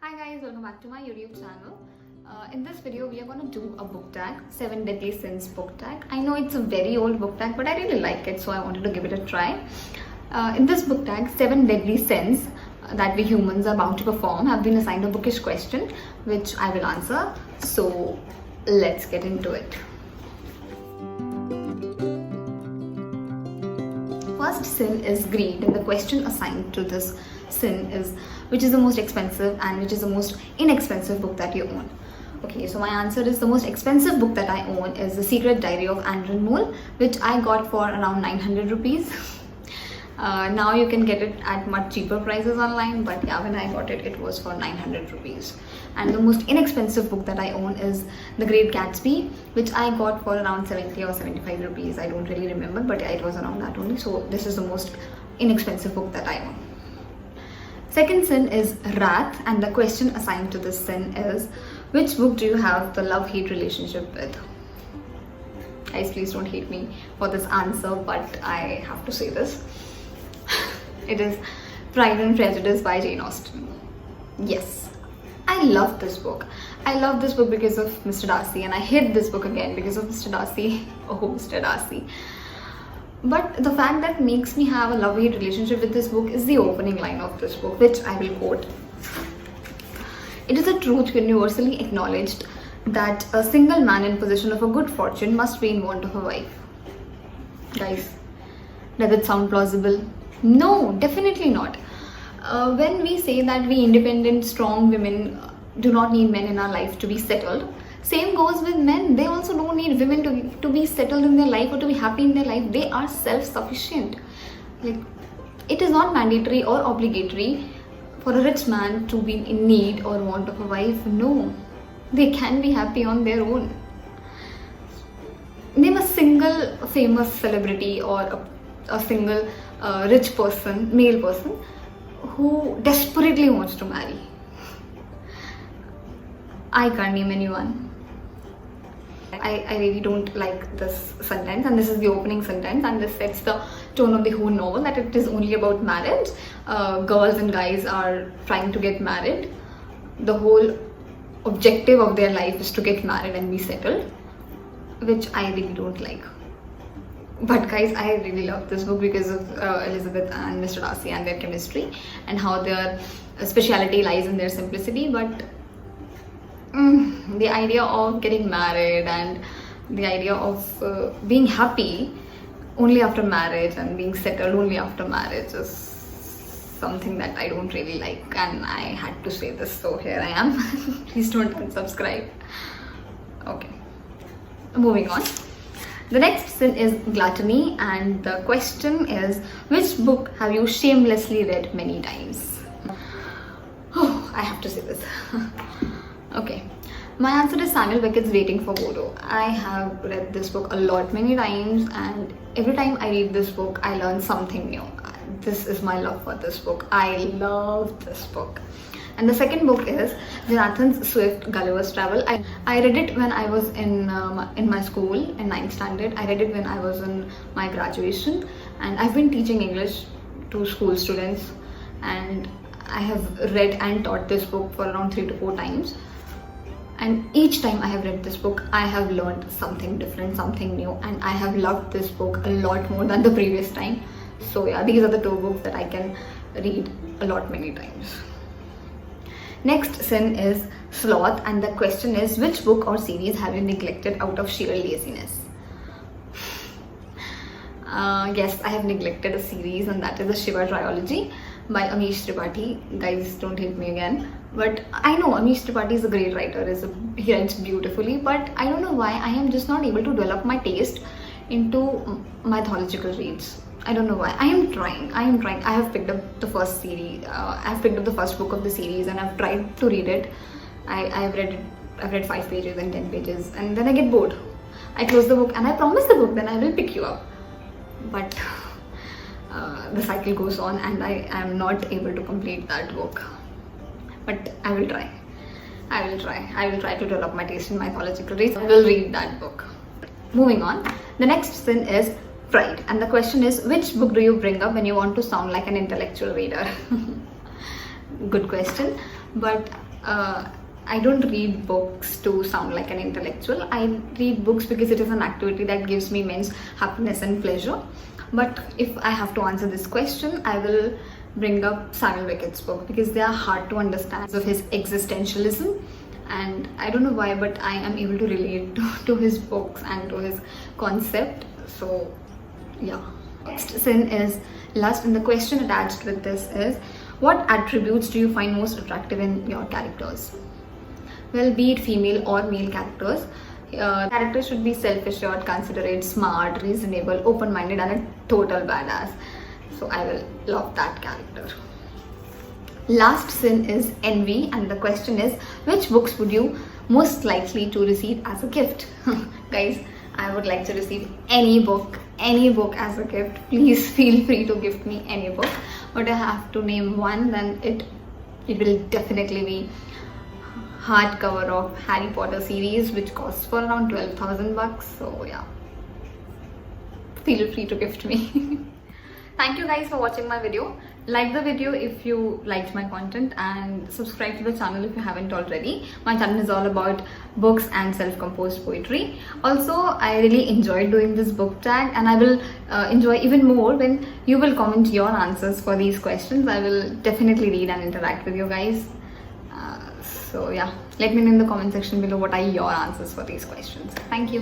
Hi guys, welcome back to my YouTube channel. In this video, we are going to do a book tag, 7 Deadly Sins book tag. I know it's a very old book tag, but I really like it, so I wanted to give it a try. In this book tag, 7 Deadly Sins that we humans are bound to perform have been assigned a bookish question, which I will answer. So let's get into it. First sin is greed, and the question assigned to this sin is which is the most expensive and which is the most inexpensive book that you own. Okay, so my answer is the most expensive book that I own is The Secret Diary of Anmol, which I got for around 900 rupees. Now you can get it at much cheaper prices online, but yeah, when I got it, it was for 900 rupees. And the most inexpensive book that I own is The Great Gatsby, which I got for around 70 or 75 rupees. I don't really remember, but yeah, it was around that only. So this is the most inexpensive book that I own. Second sin is wrath, and the question assigned to this sin is which book do you have the love-hate relationship with? Guys, please don't hate me for this answer, but I have to say this. It is Pride and Prejudice by Jane Austen. Yes, I love this book. I love this book because of Mr. Darcy, and I hate this book again because of Mr. Darcy. Oh, Mr. Darcy. But the fact that makes me have a love-hate relationship with this book is the opening line of this book, which I will quote. It is a truth universally acknowledged that a single man in possession of a good fortune must be in want of a wife. Guys, does it sound plausible? No, definitely not. When we say that we independent, strong women do not need men in our life to be settled, same goes with men. They also don't need women to be settled in their life or to be happy in their life. They are self-sufficient. Like, it is not mandatory or obligatory for a rich man to be in need or want of a wife. No, they can be happy on their own. Name a single famous celebrity or a single rich person, male person, who desperately wants to marry. I can't name anyone. I really don't like this sentence, and this is the opening sentence, and this sets the tone of the whole novel, that it is only about marriage. Girls and guys are trying to get married. The whole objective of their life is to get married and be settled, which I really don't like. But guys, I really love this book because of Elizabeth and Mr. Darcy and their chemistry and how their speciality lies in their simplicity. But the idea of getting married and the idea of being happy only after marriage and being settled only after marriage is something that I don't really like, and I had to say this, so here I am. Please don't unsubscribe. Okay, moving on. The next sin is gluttony, and the question is which book have you shamelessly read many times? Oh, I have to say this. Okay, my answer is Samuel Beckett's Waiting for Godot. I have read this book a lot, many times, and every time I read this book, I learn something new. This is my love for this book. I love this book. And the second book is Jonathan Swift, Gulliver's Travel. I read it when I was in my school in 9th standard. I read it when I was in my graduation, and I've been teaching English to school students, and I have read and taught this book for around 3 to 4 times. And each time I have read this book, I have learned something different, something new, and I have loved this book a lot more than the previous time. So yeah, these are the 2 books that I can read a lot many times. Next sin is sloth, and the question is which book or series have you neglected out of sheer laziness? Yes, I have neglected a series, and that is the Shiva trilogy by Amish Tripathi. Guys, don't hate me again, but I know Amish Tripathi is a great writer. He writes beautifully, but I don't know why I am just not able to develop my taste into mythological reads. I don't know why. I am trying. I have picked up the first series. I've picked up the first book of the series, and I've tried to read it. I've read 5 pages and 10 pages, and then I get bored. I close the book and I promise the book, then I will pick you up. But the cycle goes on, and I am not able to complete that book. But I will try. I will try to develop my taste in mythological reads. I will read that book. Moving on. The next sin is pride, and the question is which book do you bring up when you want to sound like an intellectual reader? Good question, but I don't read books to sound like an intellectual. I read books because it is an activity that gives me immense happiness and pleasure. But if I have to answer this question, I will bring up Samuel Beckett's book because they are hard to understand of his existentialism. And I don't know why, but I am able to relate to his books and to his concept. So yeah. Next sin is lust, and the question attached with this is, what attributes do you find most attractive in your characters? Well, be it female or male characters, characters should be self-assured, considerate, smart, reasonable, open-minded, and a total badass. So I will love that character. Last sin is envy, and the question is, which books would you most likely to receive as a gift? Guys, I would like to receive any book as a gift. Please feel free to gift me any book. But I have to name one, then it will definitely be hardcover of Harry Potter series, which costs for around 12,000 bucks. So yeah, feel free to gift me. Thank you guys for watching my video. Like the video if you liked my content, and subscribe to the channel if you haven't already. My channel is all about books and self-composed poetry. Also, I really enjoyed doing this book tag, and I will enjoy even more when you will comment your answers for these questions. I will definitely read and interact with you guys. So yeah, let me know in the comment section below what are your answers for these questions. Thank you.